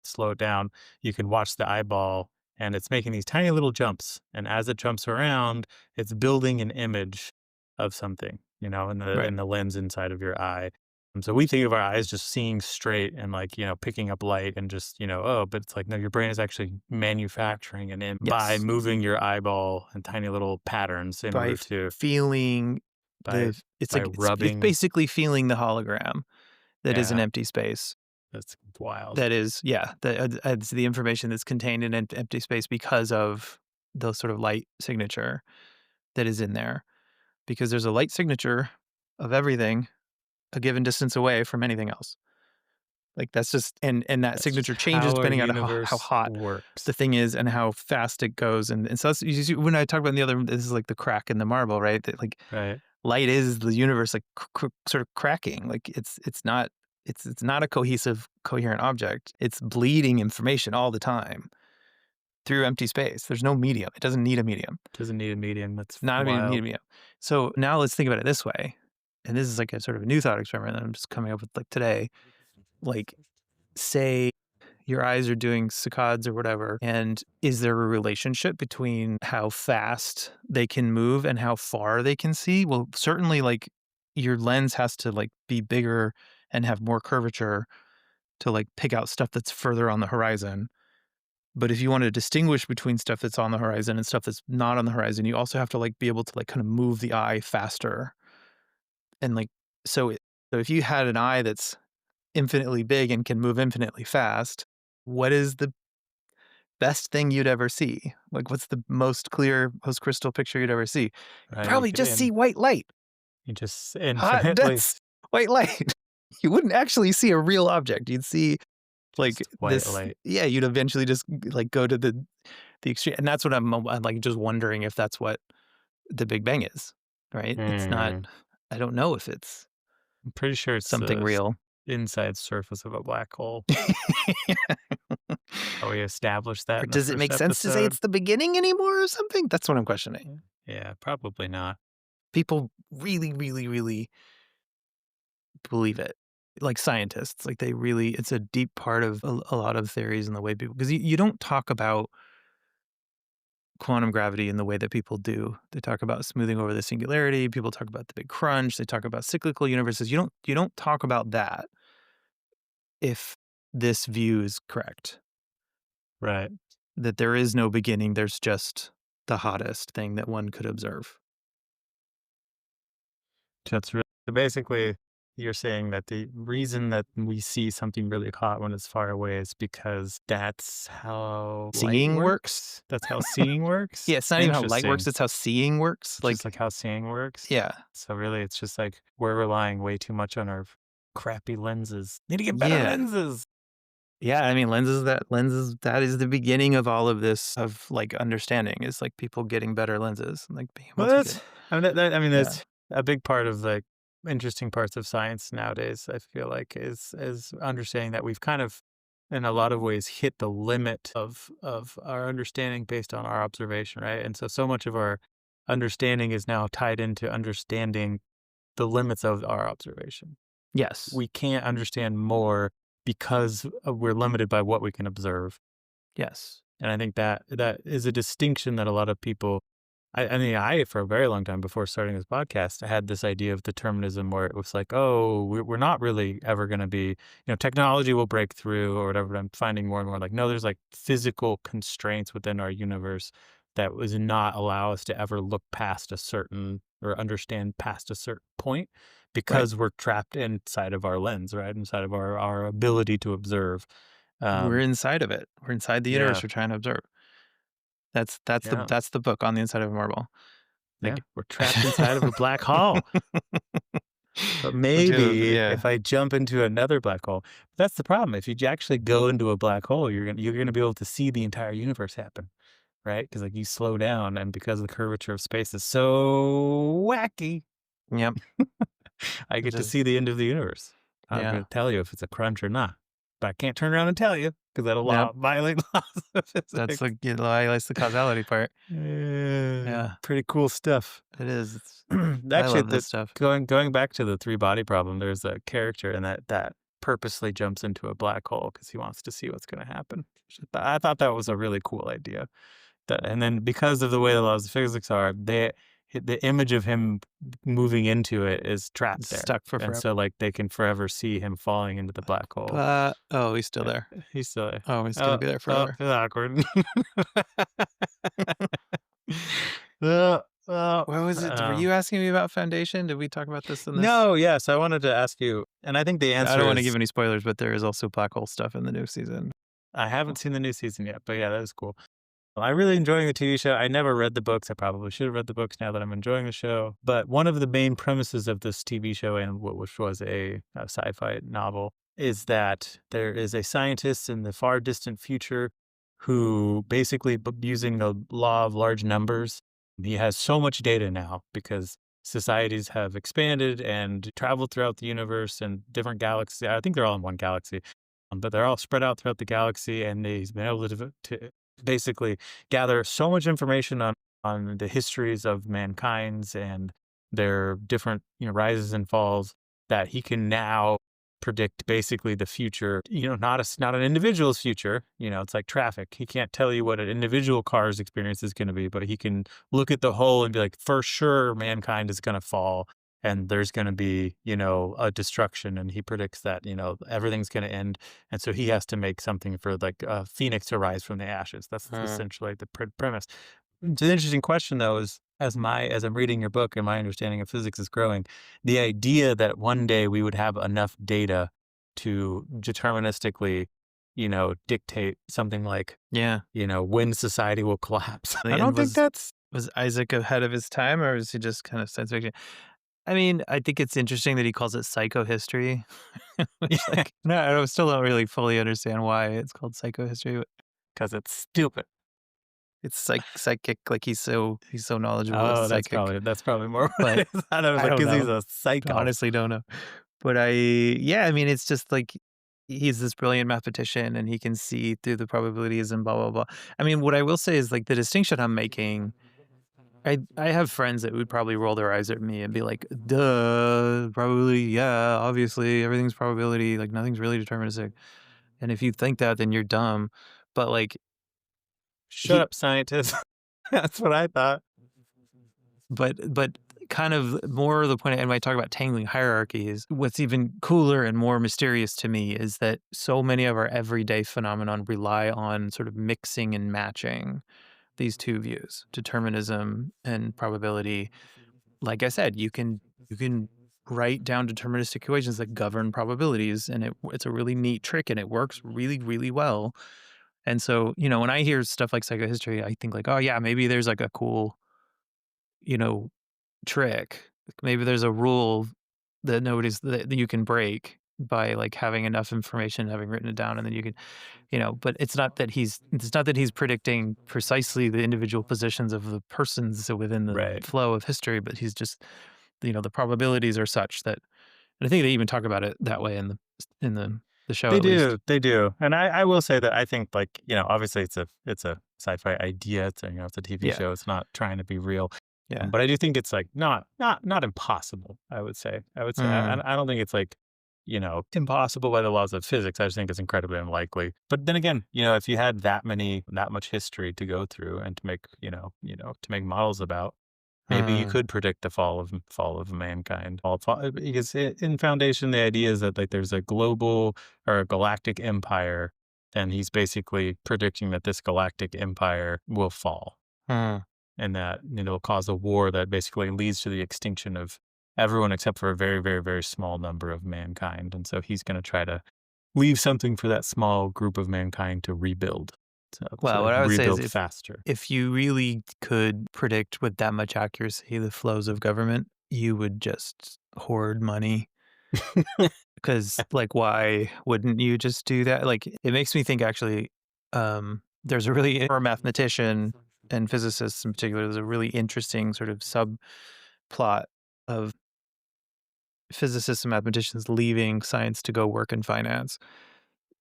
slow it down, you can watch the eyeball and it's making these tiny little jumps. And as it jumps around, it's building an image of something, Right. in the lens inside of your eye. And so we think of our eyes just seeing straight and like, picking up light and just, oh, but it's like, no, your brain is actually manufacturing an image by Yes. moving your eyeball in tiny little patterns in By order to, feeling by, it's by like it's rubbing. basically feeling the hologram that is an Yeah, empty space. that's wild. That is yeah, it's the information that's contained in an empty space because of the sort of light signature that is in there. Because there's a light signature of everything a given distance away from anything else. Like, that's just and that That's just signature changes how our depending on how universe hot the works. thing is and how fast it goes, and so that's you see when I talk about in the other this is like the crack in the marble, right? That, like, Right. light is the universe, like, sort of cracking, like, it's not it's not a cohesive, coherent object. It's bleeding information all the time through empty space. There's no medium. It doesn't need a medium. Doesn't need a medium. That's Not a need a wild. medium. So now let's think about it this way, and this is like a sort of a new thought experiment that I'm just coming up with, like, today. Like, say your eyes are doing saccades or whatever, and is there a relationship between how fast they can move and how far they can see? Well, certainly, like, your lens has to, like, be bigger and have more curvature to, like, pick out stuff that's further on the horizon. But if you want to distinguish between stuff that's on the horizon and stuff that's not on the horizon, you also have to like be able to like kind of move the eye faster. And like so so if you had an eye that's infinitely big and can move infinitely fast, what is the best thing you'd ever see? Like what's the most clear, most crystal picture you'd ever see? You'd Right. You probably could just see in, white light, you just hot, infinitely dense white light. You wouldn't actually see a real object. You'd see like just white this light. yeah, you'd eventually just like go to the extreme. And that's what I'm like just wondering if that's what the Big Bang is, right? It's not Hmm. I don't know if it's I'm pretty sure it's something the real. inside surface of a black hole. How we established that Or in the does it first make sense to say episode. it's the beginning anymore or something? That's what I'm questioning. Yeah, probably not. People really, really, really believe it. Like scientists, like they really, it's a deep part of a lot of theories and the way people, because you don't talk about quantum gravity in the way that people do. They talk about smoothing over the singularity. People talk about the big crunch. They talk about cyclical universes. You don't talk about that if this view is correct. Right. That there is no beginning. There's just the hottest thing that one could observe. That's really so basically you're saying that the reason that we see something really hot when it's far away is because that's how light Seeing works. works. That's how seeing works. Yeah, it's not even how light works. Interesting. It's how seeing works. Just Like, like how seeing works. yeah, So really it's just like we're relying way too much on our crappy lenses. Need to get better yeah, lenses. yeah. I mean, lenses. That is the beginning of all of this of like understanding is like people getting better lenses and like being able Well, to get. I mean, Yeah. that's a big part of like interesting parts of science nowadays. I feel like is understanding that we've kind of, in a lot of ways, hit the limit of our understanding based on our observation, right? And so much of our understanding is now tied into understanding the limits of our observation. Yes. We can't understand more because we're limited by what we can observe. Yes. And I think that is a distinction that a lot of people I mean, for a very long time before starting this podcast, I had this idea of determinism where it was like, oh, we're not really ever going to be, technology will break through or whatever. But I'm finding more and more like, no, there's like physical constraints within our universe that was not allow us to ever look past a certain or understand past a certain point Right. because we're trapped inside of our lens, right? Inside of our ability to observe. We're Um, inside of it. We're inside the universe. yeah, We're trying to observe. That's yeah, the book On the Inside of a Marble. yeah. Like, We're trapped inside of a black hole. But which is maybe yeah. if I jump into another black hole, that's the problem. If you actually go into a black hole, you're gonna be able to see the entire universe happen, right? Because like you slow down, and because the curvature of space is so wacky, Yep. I It get to is. see the end of the universe. I'm Yeah. gonna tell you if it's a crunch or not, but I can't turn around and tell you because that'll Yep. violate laws of That's physics. like highlights the causality part. Yeah, Yeah. pretty cool stuff. It is. It's I Actually, love the this stuff. going back to the three body problem, there's a character in that purposely jumps into a black hole because he wants to see what's going to happen. I thought that was a really cool idea. And then because of the way the laws of physics are, the image of him moving into it is trapped It's there, stuck for and forever. so like they can forever see him falling into the black hole. But oh, he's still there. He's still there. Oh, he's gonna be there Oh, forever. it's awkward. Uh, What was it? Were you asking me about Foundation? Did we talk about this in this? No, yes, I wanted to ask you, and I think the I don't answer want to is give any spoilers, but there is also black hole stuff in the new season. I haven't seen the new season yet, but yeah, that is cool. Well, I'm really enjoying the TV show. I never read the books. I probably should have read the books now that I'm enjoying the show. But one of the main premises of this TV show, and which was a sci-fi novel, is that there is a scientist in the far distant future who basically, using the law of large numbers, he has so much data now because societies have expanded and traveled throughout the universe and different galaxies. I think they're all in one galaxy, but they're all spread out throughout the galaxy, and he's been able to basically gather so much information on the histories of mankind's and their different rises and falls that he can now predict basically the future, not an individual's future. It's like traffic. He can't tell you what an individual car's experience is going to be, but he can look at the whole and be like, for sure mankind is going to fall and there's going to be, a destruction, and he predicts that, everything's going to end, and so he has to make something for like a phoenix to rise from the ashes. That's Mm. essentially the premise. It's an interesting question though, is as I'm reading your book and my understanding of physics is growing, the idea that one day we would have enough data to deterministically, dictate something like, Yeah. when society will collapse. I And don't think that's was Isaac ahead of his time, or is he just kind of science fiction? I mean, I think it's interesting that he calls it psychohistory, which, yeah, like, no, I still don't really fully understand why it's called psychohistory. But because it's stupid. it's psychic, like he's so knowledgeable as Oh, that's psychic. probably more what But it is. I was I like, don't because he's know. a psycho. Honestly, don't know. But yeah, I mean, it's just like he's this brilliant mathematician and he can see through the probabilities and blah blah blah. I mean, what I will say is like the distinction I'm making. I have friends that would probably roll their eyes at me and be like, "Duh, probability, yeah, obviously everything's probability, like nothing's really deterministic. And if you think that, then you're dumb." But like Shut he up, scientist. That's what I thought. but kind of more the point, and when I talk about tangling hierarchies, what's even cooler and more mysterious to me is that so many of our everyday phenomenon rely on sort of mixing and matching these two views, determinism and probability. Like I said, you can write down deterministic equations that govern probabilities, and it's a really neat trick, and it works really, really well. And so, when I hear stuff like psychohistory, I think like, oh yeah, maybe there's like a cool, you know, trick. Maybe there's a rule that you can break by like having enough information, having written it down, and then you can, but it's not that he's predicting precisely the individual positions of the persons within the Right. flow of history, but he's just, the probabilities are such that, and I think they even talk about it that way in the show They at least. do, they do, and I will say that I think, like, obviously it's a sci-fi idea, it's a TV Yeah. show, it's not trying to be real, Yeah. but I do think it's, like, not impossible, I would say, Mm. I don't think it's, like, impossible by the laws of physics. I just think it's incredibly unlikely, but then again, if you had that much history to go through and to make, to make models about, maybe you Mm. could predict the fall of mankind. Because in foundation, the idea is that like there's a global or a galactic empire, and he's basically predicting that this galactic empire will fall, Mm. and that it'll cause a war that basically leads to the extinction of everyone except for a very, very, very small number of mankind. And so he's going to try to leave something for that small group of mankind to rebuild, to Well, what I would say is rebuild faster. if you really could predict with that much accuracy the flows of government, you would just hoard money. Because, like, why wouldn't you just do that? Like, it makes me think actually, there's a really for a mathematician and physicists in particular, there's a really interesting sort of subplot of physicists and mathematicians leaving science to go work in finance.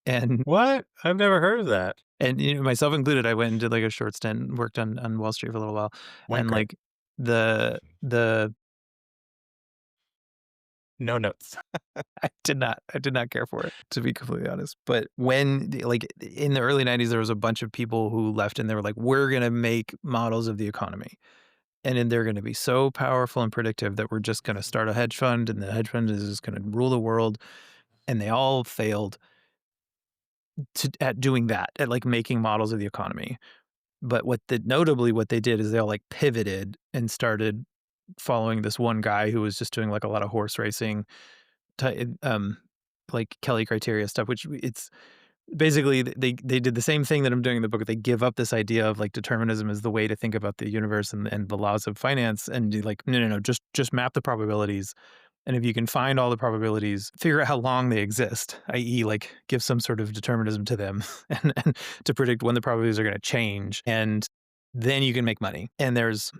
And What? I've never heard of that. myself included, I went and did like a short stint, and worked on Wall Street for a little while. And Wanker. like the No notes. I did not care for it, to be completely honest. But when like in the early 90s, there was a bunch of people who left and they were like, we're gonna make models of the economy. And then they're gonna be so powerful and predictive that we're just gonna start a hedge fund and the hedge fund is just gonna rule the world. And they all failed at doing that, at like making models of the economy. But notably what they did is they all like pivoted and started following this one guy who was just doing like a lot of horse racing, ty- um, like Kelly criteria stuff, which it's basically they did the same thing that I'm doing in the book. They give up this idea of like determinism as the way to think about the universe and the laws of finance, and do like no no no, just map the probabilities. And if you can find all the probabilities, figure out how long they exist, i.e., like give some sort of determinism to them, and to predict when the probabilities are going to change, and then you can make money. And there's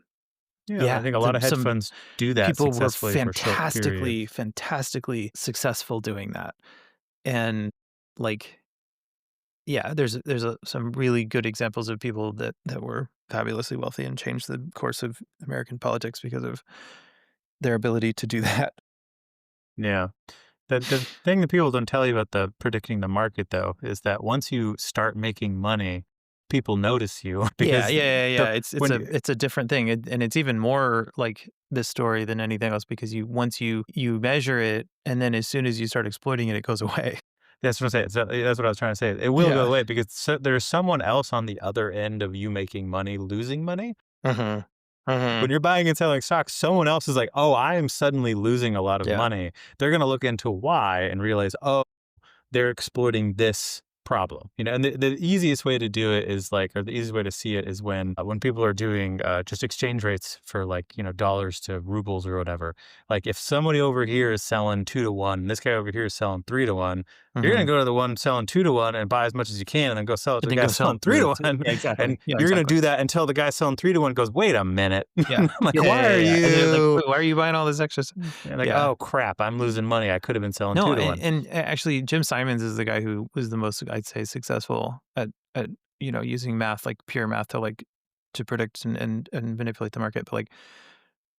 Yeah, I yeah, think a lot of hedge some funds do that people were successfully for short periods. fantastically successful doing that. And like, yeah, some really good examples of people that were fabulously wealthy and changed the course of American politics because of their ability to do that. Yeah. The thing that people don't tell you about the predicting the market though is that once you start making money, people notice you Yeah, because yeah, yeah, the yeah. It's when a you, it's a different thing, and it's even more like this story than anything else because once you measure it, and then as soon as you start exploiting it, it goes away. that's what I'm saying. So that's what I was trying to say. It will go Yeah. away because there's someone else on the other end of you making money, losing money. Mhm. Mhm. When you're buying and selling stocks, someone else is like, "Oh, I am suddenly losing a lot of Yeah. money." They're going to look into why and realize, "Oh, they're exploiting this problem." And the easiest way to do it is like, or the easiest way to see it is when people are doing just exchange rates for like, dollars to rubles or whatever. Like if somebody over here is selling 2 to 1, and this guy over here is selling 3 to 1, you're going Mhm. to go to the one selling 2 to 1 and buy as much as you can and then go sell it to And the then guy go sell selling it to three to the one. yeah, exactly. And Yeah, you're going to exactly. do that until the guy selling 3 to 1 goes, "Wait a minute." Yeah. Like, Yeah, yeah, why yeah, are yeah, and they're like, you? "Wait, why are you buying all this extra s?" And like, Yeah. oh crap, I'm losing money. I could have been selling No, 2 to 1. actually, Jim Simons is the guy who was the most, I'd say, successful at using math, like pure math, to predict and manipulate the market. But like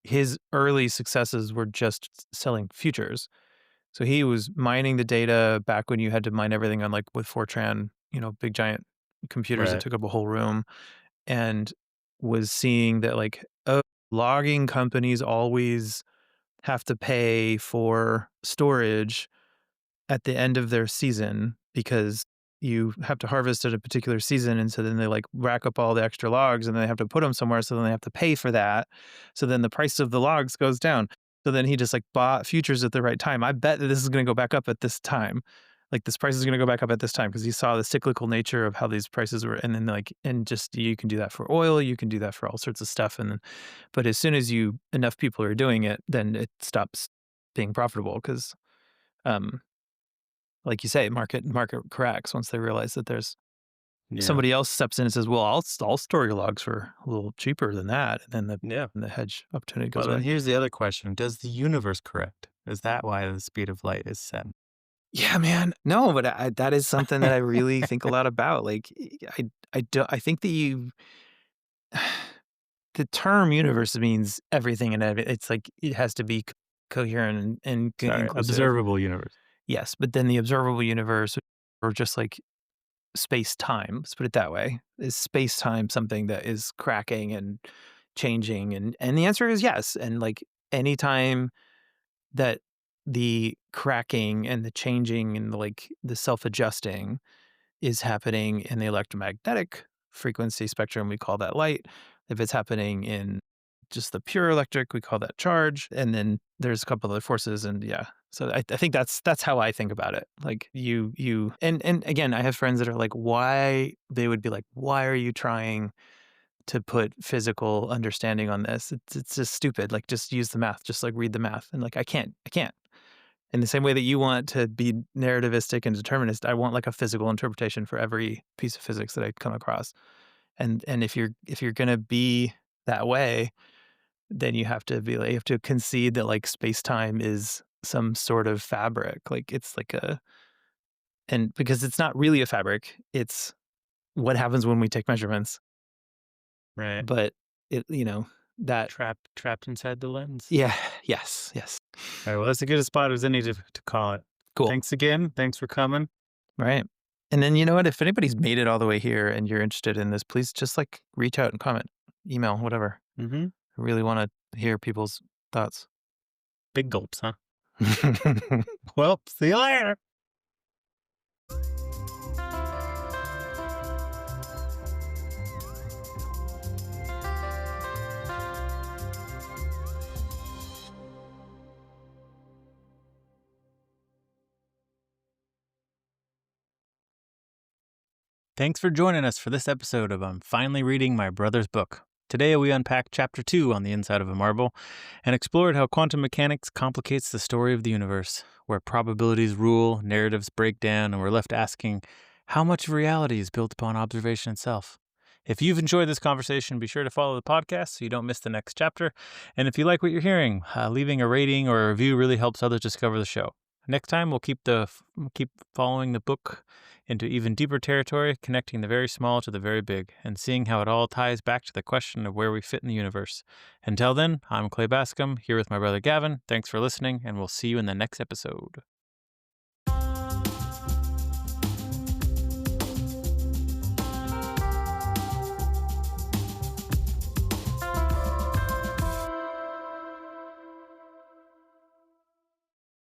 his early successes were just selling futures. So he was mining the data back when you had to mine everything on like with Fortran, big giant computers that Right. took up a whole room, and was seeing that like, oh, logging companies always have to pay for storage at the end of their season because you have to harvest at a particular season, and so then they, like, rack up all the extra logs, and they have to put them somewhere, so then they have to pay for that. So then the price of the logs goes down. So then he just, like, bought futures at the right time. I bet that this is gonna go back up at this time. Like, this price is gonna go back up at this time because he saw the cyclical nature of how these prices were, and then, like, and just you can do that for oil, you can do that for all sorts of stuff, and then but as soon as enough people are doing it, then it stops being profitable because um like you say, market corrects once they realize that there's Yeah. somebody else steps in and says, "Well, I'll store your logs for a little cheaper than that," and then Yeah. the hedge opportunity Well, goes then away. here's the other question. Does the universe correct? Is that why the speed of light is set? Yeah, man. No, but that is something that I really think a lot about. Like, I think that the term universe means everything and it's like it has to be coherent and Sorry, inclusive. observable universe. Yes, but then the observable universe or just like space time, let's put it that way. Is space time something that is cracking and changing? And the answer is yes. And like anytime that the cracking and the changing and the self-adjusting is happening in the electromagnetic frequency spectrum, we call that light. If it's happening in just the pure electric, we call that charge. And then there's a couple other forces, and yeah. So I think that's how I think about it. Like and again, I have friends that are like, why they would be like, why are you trying to put physical understanding on this? It's just stupid. Like just use the math, just like read the math. And like I can't. In the same way that you want to be narrativistic and determinist, I want like a physical interpretation for every piece of physics that I come across. And if you're gonna be that way, then you have to be like you have to concede that like space time is some sort of fabric. Like it's like a and because it's not really a fabric, it's what happens when we take measurements. Right. But it that Trapped inside the lens. yeah, yes, yes. All right. Well, that's a good spot as any to call it. Cool. Thanks again. Thanks for coming. Right. And then you know what? If anybody's made it all the way here and you're interested in this, please just like reach out and comment, email, whatever. Mm-hmm. I really want to hear people's thoughts. Big gulps, huh? Well, see you later. Thanks for joining us for this episode of I'm Finally Reading My Brother's Book. Today we unpacked Chapter 2 on the inside of a marble and explored how quantum mechanics complicates the story of the universe, where probabilities rule, narratives break down, and we're left asking how much of reality is built upon observation itself. If you've enjoyed this conversation, be sure to follow the podcast so you don't miss the next chapter. And if you like what you're hearing, leaving a rating or a review really helps others discover the show. Next time, we'll keep following the book into even deeper territory, connecting the very small to the very big, and seeing how it all ties back to the question of where we fit in the universe. Until then, I'm Clay Bascom, here with my brother Gavin. Thanks for listening, and we'll see you in the next episode.